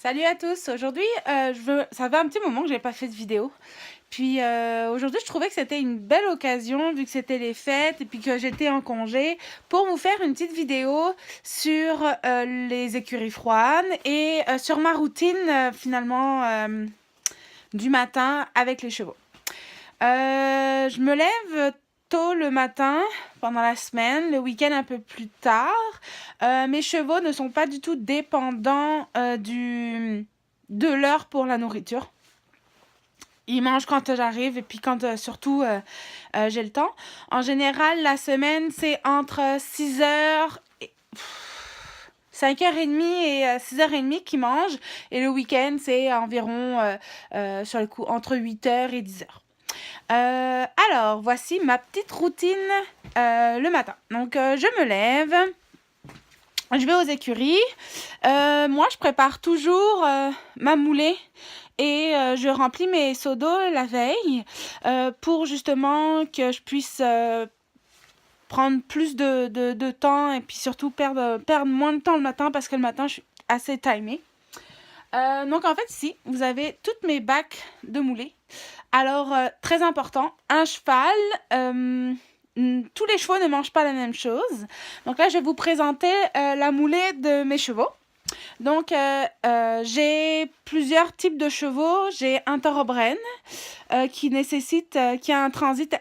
Salut à tous! Aujourd'hui, ça fait un petit moment que j'ai pas fait de vidéo. Puis aujourd'hui, je trouvais que c'était une belle occasion, vu que c'était les fêtes et puis que j'étais en congé, pour vous faire une petite vidéo sur les écuries froides et sur ma routine finalement du matin avec les chevaux. Je me lève tôt le matin pendant la semaine, le week-end un peu plus tard. Mes chevaux ne sont pas du tout dépendants de l'heure pour la nourriture. Ils mangent quand j'arrive et puis quand surtout j'ai le temps. En général, la semaine, c'est entre 5h30 et 6h30 qu'ils mangent. Et le week-end, c'est environ sur le coup, entre 8h et 10h. Alors, voici ma petite routine le matin. Donc, je me lève, je vais aux écuries. Moi, je prépare toujours ma moulée et je remplis mes seaux d'eau la veille pour justement que je puisse prendre plus de temps et puis surtout perdre moins de temps le matin parce que le matin, je suis assez timée. Donc en fait ici vous avez toutes mes bacs de moulée. Alors très important, un cheval, tous les chevaux ne mangent pas la même chose. Donc là je vais vous présenter la moulée de mes chevaux. Donc j'ai plusieurs types de chevaux. J'ai un thoroughbred qui a un transit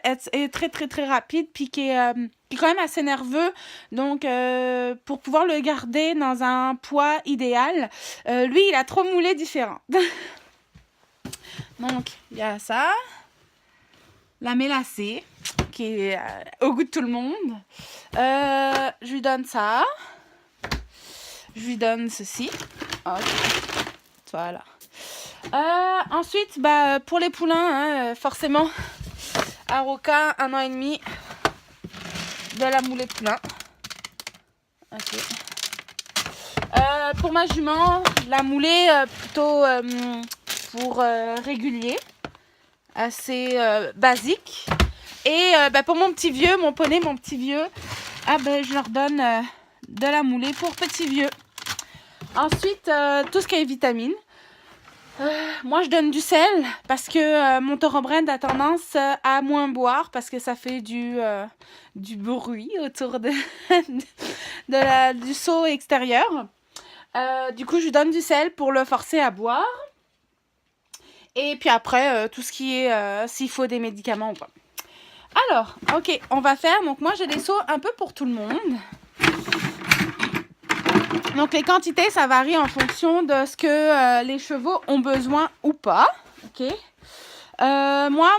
très rapide puis qui est quand même assez nerveux. Donc pour pouvoir le garder dans un poids idéal, lui il a 3 moulées différentes. Donc il y a ça, la mélacée qui est au goût de tout le monde. Je lui donne ça. Je lui donne ceci. Okay. Voilà. Ensuite, pour les poulains, forcément, Aroka, 1 an et demi, de la moulée poulain. Ok. Pour ma jument, la moulée plutôt pour régulier, assez basique. Et pour mon petit vieux, mon poney, mon petit vieux, je leur donne de la moulée pour petit vieux. Ensuite, tout ce qui est vitamines. Moi, je donne du sel parce que mon thoroughbred a tendance à moins boire parce que ça fait du bruit autour du seau extérieur. Du coup, je lui donne du sel pour le forcer à boire. Et puis après, tout ce qui est s'il faut des médicaments ou pas. Alors, ok, on va faire. Donc, moi, j'ai des seaux un peu pour tout le monde. Donc les quantités, ça varie en fonction de ce que les chevaux ont besoin ou pas. Ok. Moi,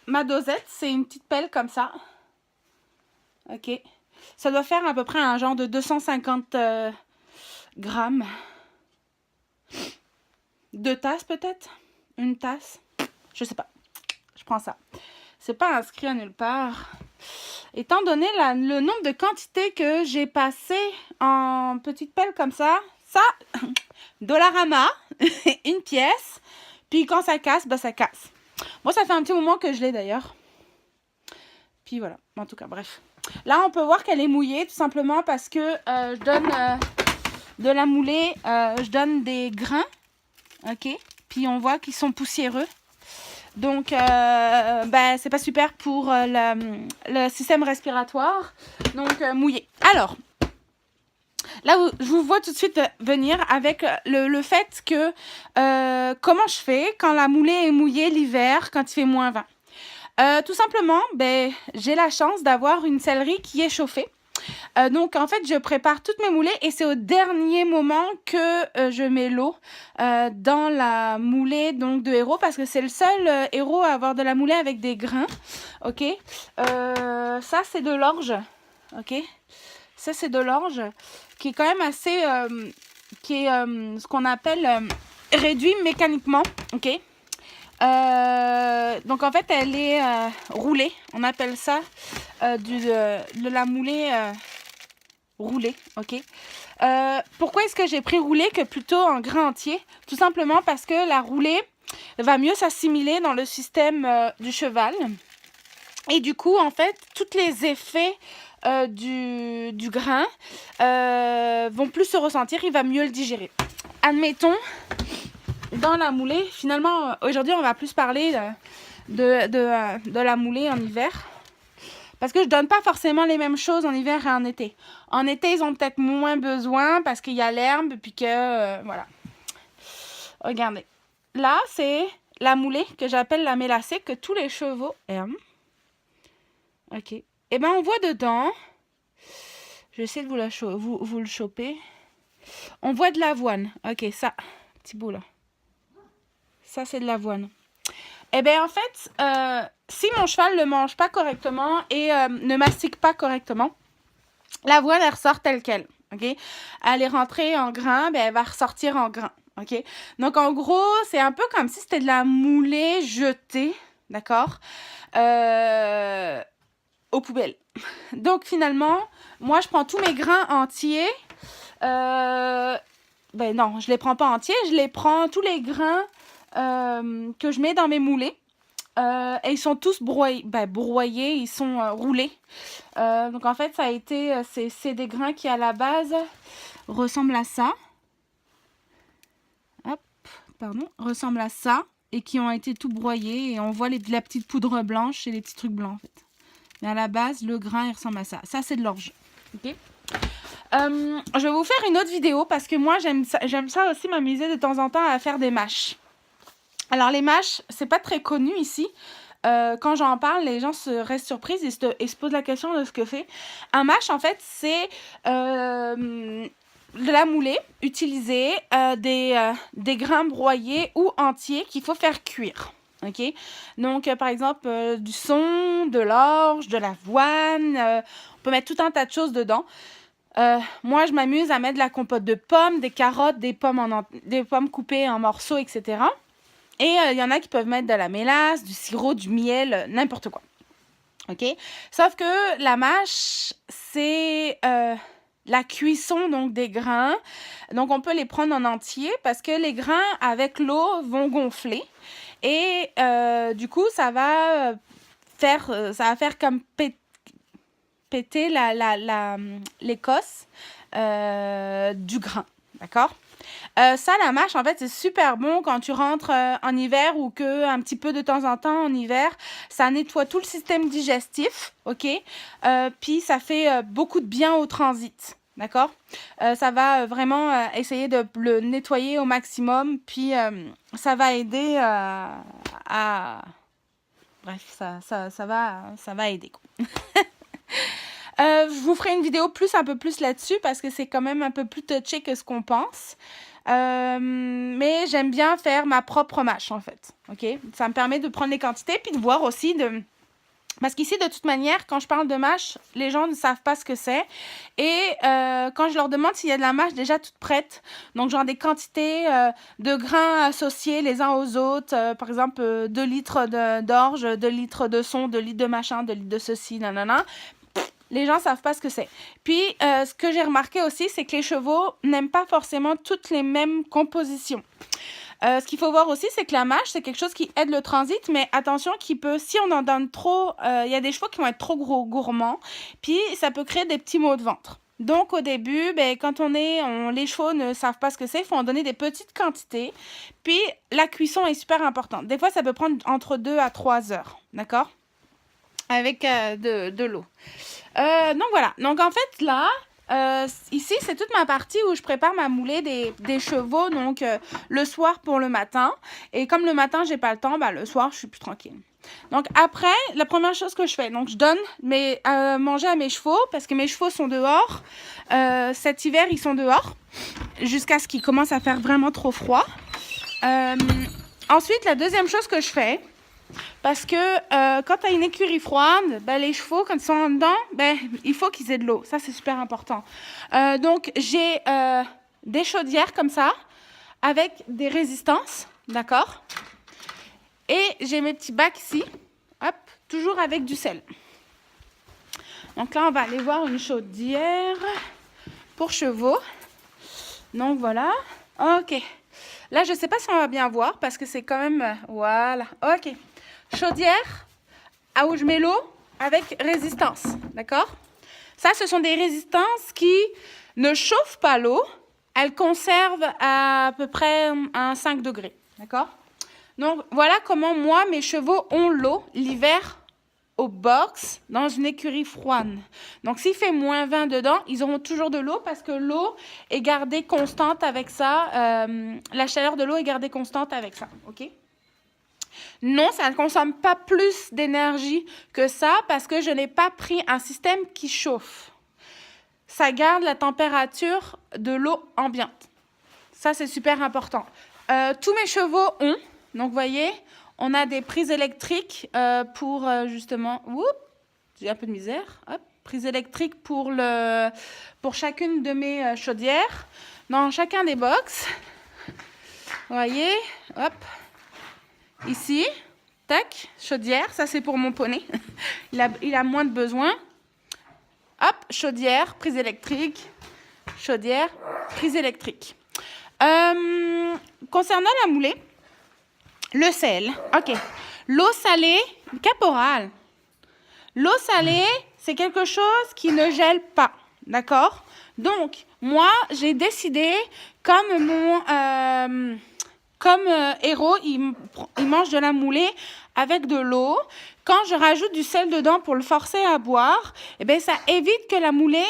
ma dosette, c'est une petite pelle comme ça. Ok. Ça doit faire à peu près un genre de 250 grammes. 2 tasses peut-être. Une tasse. Je sais pas. Je prends ça. C'est pas inscrit à nulle part. Étant donné le nombre de quantités que j'ai passé en petite pelle comme ça, Dollarama, une pièce, puis quand ça casse, ça casse. Moi, ça fait un petit moment que je l'ai d'ailleurs. Puis voilà, en tout cas, bref. Là, on peut voir qu'elle est mouillée, tout simplement parce que je donne de la moulée, je donne des grains, ok? Puis on voit qu'ils sont poussiéreux. Donc, c'est pas super pour le système respiratoire. Donc, mouillé. Alors, là, je vous vois tout de suite venir avec le fait que comment je fais quand la moulée est mouillée l'hiver, quand il fait moins 20. Tout simplement, j'ai la chance d'avoir une sellerie qui est chauffée. Donc, en fait, je prépare toutes mes moulées et c'est au dernier moment que je mets l'eau dans la moulée donc, de héros parce que c'est le seul héros à avoir de la moulée avec des grains. Ok. Ça, c'est de l'orge. Ok. Ça, c'est de l'orge qui est quand même assez... qui est ce qu'on appelle réduit mécaniquement. Ok. Donc, en fait, elle est roulée. On appelle ça de la moulée... roulé, ok. Pourquoi est-ce que j'ai pris roulé que plutôt en grain entier? Tout simplement parce que la roulée va mieux s'assimiler dans le système du cheval. Et du coup, en fait, tous les effets du grain vont plus se ressentir, il va mieux le digérer. admettons, dans la moulée, finalement, aujourd'hui, on va plus parler de la moulée en hiver. Parce que je donne pas forcément les mêmes choses en hiver et en été. En été, ils ont peut-être moins besoin parce qu'il y a l'herbe, puis que, voilà. Regardez. Là, c'est la moulée que j'appelle la mélacée, que tous les chevaux aiment. Ok. Et ben, on voit dedans, je vais essayer de vous le choper. On voit de l'avoine. Ok, ça, petit bout là. Ça, c'est de l'avoine. Eh bien, en fait, si mon cheval ne le mange pas correctement et ne mastique pas correctement, l'avoine, elle ressort telle qu'elle. Okay? Elle est rentrée en grain, ben, elle va ressortir en grain. Okay? Donc, en gros, c'est un peu comme si c'était de la moulée jetée, d'accord, aux poubelles. Donc, finalement, moi, je prends tous mes grains entiers. Ben non, je les prends pas entiers, je les prends tous les grains que je mets dans mes moulées. Et ils sont tous broyés, ils sont roulés. Donc en fait, ça a été, c'est des grains qui à la base ressemblent à ça. Hop, pardon, ressemblent à ça et qui ont été tout broyés et on voit la petite poudre blanche et les petits trucs blancs en fait. Mais à la base, le grain il ressemble à ça. Ça c'est de l'orge. Ok. Je vais vous faire une autre vidéo parce que moi j'aime ça aussi m'amuser de temps en temps à faire des mâches. Alors les mâches, c'est pas très connu ici. Quand j'en parle, les gens restent surprises et se posent la question de ce que c'est. Un mâche, en fait, c'est de la moulée utilisée, des grains broyés ou entiers qu'il faut faire cuire. Ok. Donc, par exemple, du son, de l'orge, de l'avoine. On peut mettre tout un tas de choses dedans. Moi, je m'amuse à mettre de la compote de pommes, des carottes, des pommes coupées en morceaux, etc. Et il y en a qui peuvent mettre de la mélasse, du sirop, du miel, n'importe quoi. OK? Sauf que la mâche, c'est la cuisson donc, des grains. Donc, on peut les prendre en entier parce que les grains, avec l'eau, vont gonfler. Et du coup, ça va faire comme péter l'écosse du grain. D'accord? Ça, la mâche, en fait, c'est super bon quand tu rentres en hiver ou que un petit peu de temps en temps en hiver. Ça nettoie tout le système digestif, ok? Puis ça fait beaucoup de bien au transit, d'accord? Ça va vraiment essayer de le nettoyer au maximum, puis ça va aider à... Bref, ça va aider, quoi. Je vous ferai une vidéo un peu plus là-dessus parce que c'est quand même un peu plus touché que ce qu'on pense. Mais j'aime bien faire ma propre mâche en fait. Ok, ça me permet de prendre les quantités puis de voir aussi parce qu'ici, de toute manière, quand je parle de mâche, les gens ne savent pas ce que c'est. Et quand je leur demande s'il y a de la mâche déjà toute prête, donc genre des quantités de grains associés les uns aux autres, par exemple 2 litres d'orge, 2 litres de son, 2 litres de machin, 2 litres de ceci, nanana. Les gens ne savent pas ce que c'est. Puis, ce que j'ai remarqué aussi, c'est que les chevaux n'aiment pas forcément toutes les mêmes compositions. Ce qu'il faut voir aussi, c'est que la mâche, c'est quelque chose qui aide le transit, mais attention, si on en donne trop, il y a des chevaux qui vont être trop gourmands, puis ça peut créer des petits maux de ventre. Donc, au début, quand les chevaux ne savent pas ce que c'est, il faut en donner des petites quantités. Puis, la cuisson est super importante. Des fois, ça peut prendre entre 2 à 3 heures, d'accord? Avec de l'eau. Donc voilà, donc en fait là, ici c'est toute ma partie où je prépare ma moulée des chevaux, donc le soir pour le matin, et comme le matin j'ai pas le temps, le soir je suis plus tranquille. Donc après, la première chose que je fais, donc je donne manger à mes chevaux, parce que mes chevaux sont dehors, cet hiver ils sont dehors, jusqu'à ce qu'il commence à faire vraiment trop froid. Ensuite, la deuxième chose que je fais, parce que quand tu as une écurie froide, les chevaux, quand ils sont en dedans, il faut qu'ils aient de l'eau. Ça, c'est super important. Donc, j'ai des chaudières comme ça, avec des résistances, d'accord? Et j'ai mes petits bacs ici, hop, toujours avec du sel. Donc là, on va aller voir une chaudière pour chevaux. Donc, voilà. OK. Là, je ne sais pas si on va bien voir, parce que c'est quand même... voilà. OK. Chaudière où je mets l'eau avec résistance, d'accord? Ça, ce sont des résistances qui ne chauffent pas l'eau, elle conserve à peu près un 5 degrés. D'accord? Donc, voilà comment moi, mes chevaux ont l'eau l'hiver au box dans une écurie froide. Donc, s'il fait moins 20 dedans, ils auront toujours de l'eau parce que l'eau est gardée constante avec ça. La chaleur de l'eau est gardée constante avec ça. OK? Non, ça ne consomme pas plus d'énergie que ça parce que je n'ai pas pris un système qui chauffe. Ça garde la température de l'eau ambiante. Ça, c'est super important. Tous mes chevaux ont, donc vous voyez, on a des prises électriques pour justement... Oups, j'ai un peu de misère. Hop, prise électrique pour chacune de mes chaudières. Dans chacun des box. Vous voyez, hop. Ici, tac, chaudière. Ça, c'est pour mon poney. il a moins de besoin. Hop, chaudière, prise électrique. Chaudière, prise électrique. Concernant la moulée, le sel. OK. L'eau salée, caporal. L'eau salée, c'est quelque chose qui ne gèle pas. D'accord? Donc, moi, j'ai décidé, comme Héros, il mange de la moulée avec de l'eau. Quand je rajoute du sel dedans pour le forcer à boire, eh bien, ça évite que la moulée...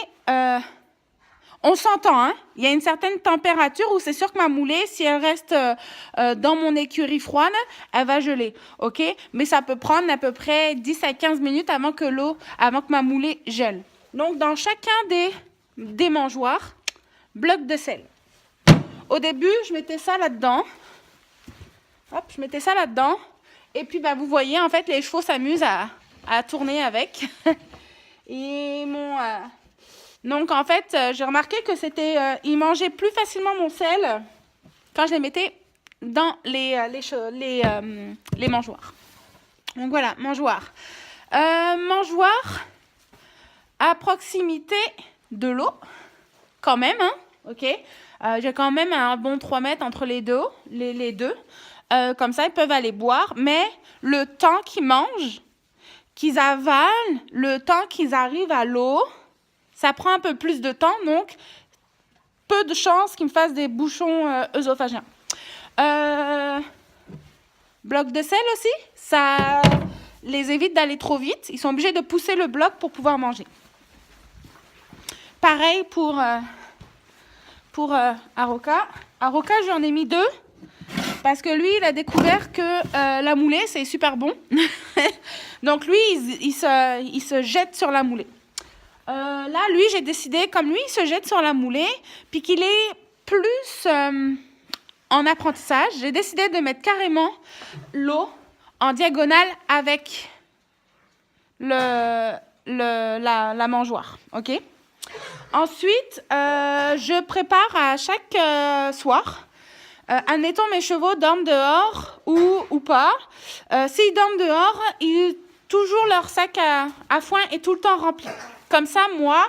on s'entend, hein? Il y a une certaine température où c'est sûr que ma moulée, si elle reste dans mon écurie froide, elle va geler, OK? Mais ça peut prendre à peu près 10 à 15 minutes avant que ma moulée gèle. Donc, dans chacun des mangeoires, bloc de sel. Au début, je mettais ça là-dedans. Hop, je mettais ça là-dedans. Et puis, bah, vous voyez, en fait, les chevaux s'amusent à tourner avec. Et donc, en fait, j'ai remarqué que ils mangeaient plus facilement mon sel quand je les mettais dans les mangeoires. Donc, voilà, mangeoire. Mangeoire à proximité de l'eau, quand même, hein, OK? J'ai quand même un bon 3 mètres entre les deux. Comme ça, ils peuvent aller boire. Mais le temps qu'ils mangent, qu'ils avalent, le temps qu'ils arrivent à l'eau... Ça prend un peu plus de temps, donc peu de chances qu'ils me fassent des bouchons œsophagiens. Bloc de sel aussi, ça les évite d'aller trop vite. Ils sont obligés de pousser le bloc pour pouvoir manger. Pareil pour Aroka. Aroka, j'en ai mis 2 parce que lui, il a découvert que la moulée, c'est super bon. Donc lui, il se jette sur la moulée. Là, lui, j'ai décidé, comme lui, il se jette sur la moulée, puis qu'il est plus en apprentissage, j'ai décidé de mettre carrément l'eau en diagonale avec la mangeoire. OK? Ensuite, je prépare à chaque soir. Admettons, mes chevaux dorment dehors ou pas. S'ils dorment dehors, toujours leur sac à foin est tout le temps rempli. Comme ça, moi,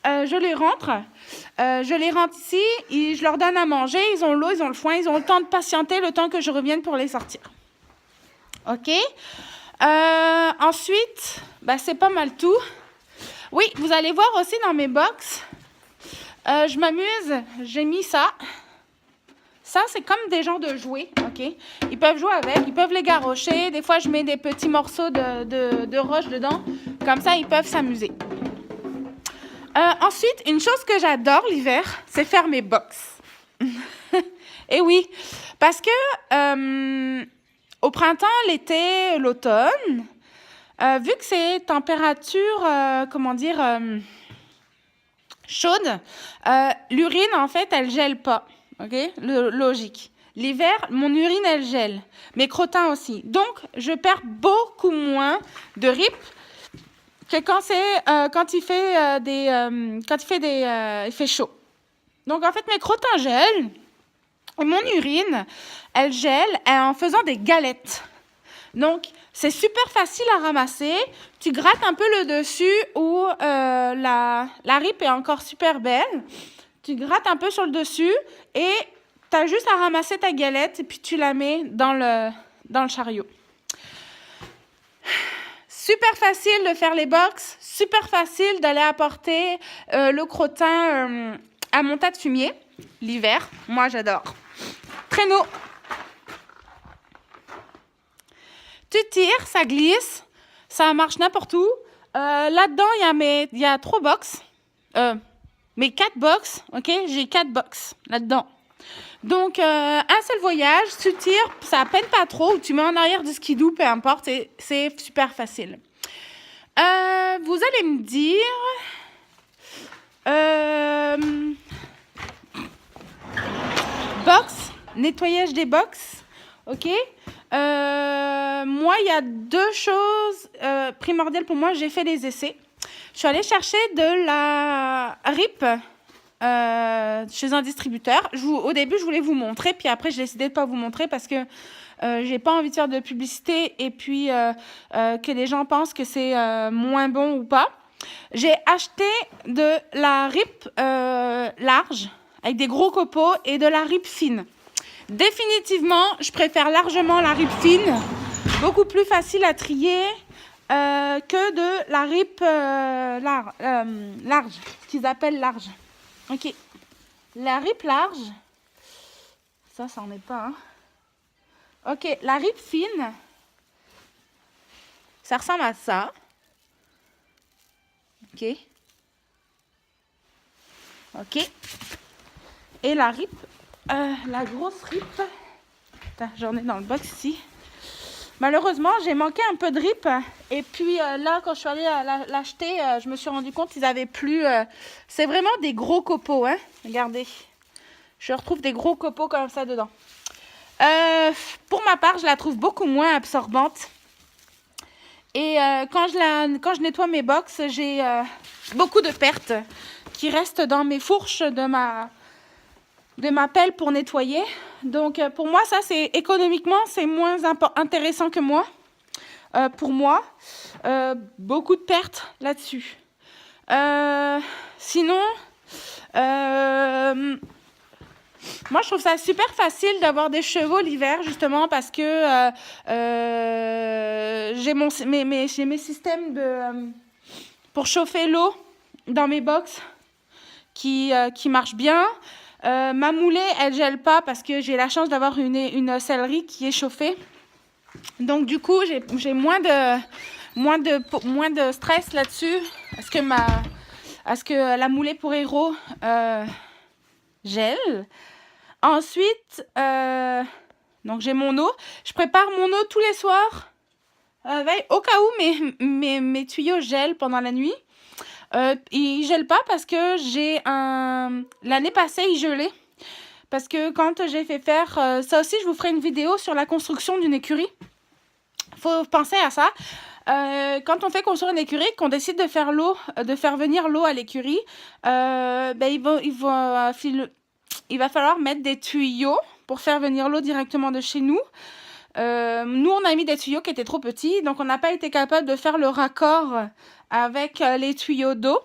je les rentre. Je les rentre ici, je leur donne à manger. Ils ont l'eau, ils ont le foin. Ils ont le temps de patienter, le temps que je revienne pour les sortir. OK? Ensuite, c'est pas mal tout. Oui, vous allez voir aussi dans mes box. Je m'amuse. J'ai mis ça. Ça, c'est comme des genres de jouets, OK? Ils peuvent jouer avec, ils peuvent les garrocher. Des fois, je mets des petits morceaux de roche dedans. Comme ça, ils peuvent s'amuser. Ensuite, une chose que j'adore l'hiver, c'est faire mes box. Et oui, parce que au printemps, l'été, l'automne, vu que c'est température, chaude, l'urine, en fait, elle gèle pas. OK? Logique. L'hiver, mon urine, elle gèle. Mes crottins aussi. Donc, je perds beaucoup moins de rip que quand il fait chaud. Donc, en fait, mes crottins gèlent. Et mon urine, elle gèle en faisant des galettes. Donc, c'est super facile à ramasser. Tu grattes un peu le dessus où la rip est encore super belle. Tu grattes un peu sur le dessus et tu as juste à ramasser ta galette et puis tu la mets dans le chariot. Super facile de faire les box. Super facile d'aller apporter le crottin à mon tas de fumier. l'hiver. Moi, j'adore. Traîneau. Tu tires, ça glisse, ça marche n'importe où. Là-dedans, il y a 3 box. Mes 4 box, ok? J'ai 4 box là-dedans. Donc, un seul voyage, tu tires, ça peine pas trop, ou tu mets en arrière du skidoo, peu importe, c'est super facile. Vous allez me dire... box, nettoyage des box, ok? Moi, il y a 2 choses primordiales pour moi. J'ai fait les essais. Je suis allée chercher de la RIP chez un distributeur. Au début, je voulais vous montrer, puis après, j'ai décidé de ne pas vous montrer parce que j'ai pas envie de faire de publicité et puis que les gens pensent que c'est moins bon ou pas. J'ai acheté de la RIP large avec des gros copeaux et de la RIP fine. Définitivement, je préfère largement la RIP fine, beaucoup plus facile à trier que de la RIP large, ce qu'ils appellent large. Ok, la RIP large, ça n'en est pas. Hein. Ok, la RIP fine, ça ressemble à ça. Ok. Ok. Et la RIP, la grosse RIP, j'en ai dans le box ici. Malheureusement, j'ai manqué un peu de RIP. Et puis là, quand je suis allée l'acheter, je me suis rendu compte qu'ils n'avaient plus... c'est vraiment des gros copeaux, hein. Regardez. Je retrouve des gros copeaux comme ça dedans. Pour ma part, je la trouve beaucoup moins absorbante. Et quand je nettoie mes box, j'ai beaucoup de pertes qui restent dans mes fourches de ma pelle pour nettoyer. Donc, pour moi, ça, c'est économiquement, c'est moins intéressant que moi. Pour moi, beaucoup de pertes là-dessus. Sinon, moi, je trouve ça super facile d'avoir des chevaux l'hiver, justement, parce que j'ai mes systèmes pour chauffer l'eau dans mes box qui marchent bien. Ma moulée, elle gèle pas parce que j'ai la chance d'avoir une sellerie qui est chauffée. Donc, du coup, j'ai moins de stress là-dessus. Est-ce que la moulée pour héros gèle? Ensuite, donc j'ai mon eau. Je prépare mon eau tous les soirs. Au cas où mes tuyaux gèlent pendant la nuit. Ils gèlent pas parce que l'année passée, ils gelaient. Parce que quand j'ai fait faire... ça aussi, je vous ferai une vidéo sur la construction d'une écurie. Faut penser à ça. Quand on fait construire une écurie, qu'on décide de faire venir l'eau à l'écurie, il va falloir mettre des tuyaux pour faire venir l'eau directement de chez nous. Nous, on a mis des tuyaux qui étaient trop petits, donc on n'a pas été capable de faire le raccord avec les tuyaux d'eau.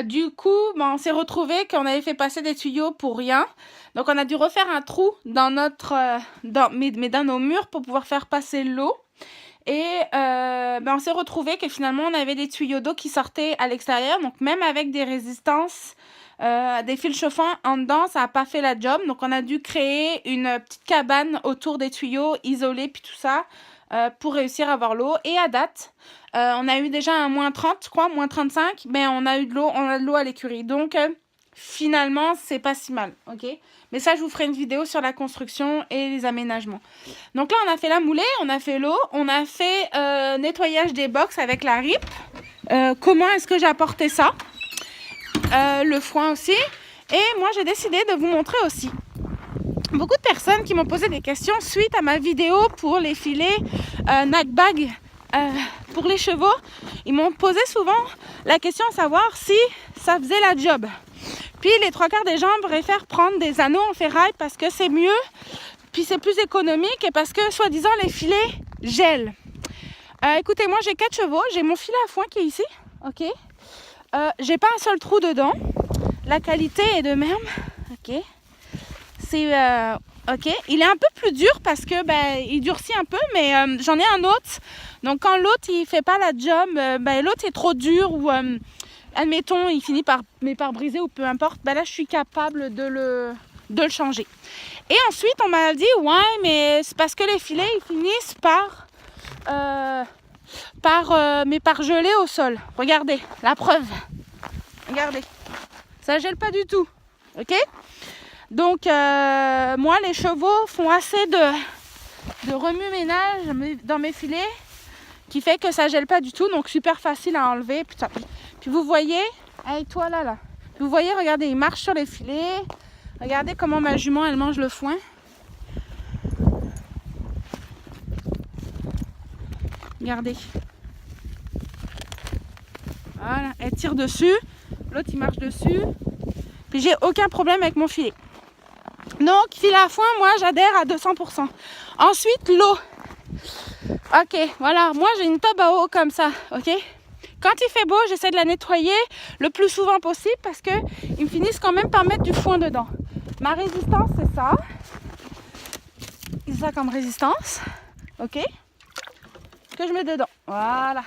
Du coup, on s'est retrouvé qu'on avait fait passer des tuyaux pour rien. Donc, on a dû refaire un trou dans nos murs pour pouvoir faire passer l'eau. Et on s'est retrouvé que finalement, on avait des tuyaux d'eau qui sortaient à l'extérieur. Donc, même avec des résistances, des fils chauffants en dedans, ça n'a pas fait la job. Donc, on a dû créer une petite cabane autour des tuyaux, isolée, puis tout ça, pour réussir à avoir l'eau. Et à date, on a eu déjà un moins 30, je crois, moins 35, mais on a de l'eau à l'écurie. Donc, finalement, c'est pas si mal, ok? Mais ça, je vous ferai une vidéo sur la construction et les aménagements. Donc là, on a fait la moulée, on a fait l'eau, on a fait nettoyage des box avec la RIP. Comment est-ce que j'ai apporté ça? Le foin aussi. Et moi, j'ai décidé de vous montrer aussi. Beaucoup de personnes qui m'ont posé des questions suite à ma vidéo pour les filets Nagbag pour les chevaux. Ils m'ont posé souvent la question à savoir si ça faisait la job. Puis les 3/4 des gens préfèrent prendre des anneaux en ferraille parce que c'est mieux, puis c'est plus économique et parce que soi-disant les filets gèlent. Écoutez, moi j'ai 4 chevaux, j'ai mon filet à foin qui est ici, ok. J'ai pas un seul trou dedans. La qualité est de même, ok. C'est ok. Il est un peu plus dur parce que il durcit un peu, mais j'en ai un autre. Donc quand l'autre il fait pas la job, l'autre est trop dur ou admettons, il finit par briser ou peu importe, ben là, je suis capable de le changer. Et ensuite, on m'a dit, ouais, mais c'est parce que les filets, ils finissent par geler au sol. Regardez, la preuve. Regardez, ça gèle pas du tout, ok? Donc, moi, les chevaux font assez de remue-ménage dans mes filets qui fait que ça gèle pas du tout, donc super facile à enlever. Puis vous voyez, hey, toi là, vous voyez, regardez, il marche sur les filets. Regardez comment ma jument, elle mange le foin. Regardez. Voilà, elle tire dessus, l'autre il marche dessus. Puis j'ai aucun problème avec mon filet. Donc, filet à foin, moi j'adhère à 200%. Ensuite, l'eau. Ok, voilà, moi j'ai une tube à eau comme ça, ok? Quand il fait beau, j'essaie de la nettoyer le plus souvent possible parce qu'ils me finissent quand même par mettre du foin dedans. Ma résistance, c'est ça. C'est ça comme résistance, ok? Que je mets dedans, voilà.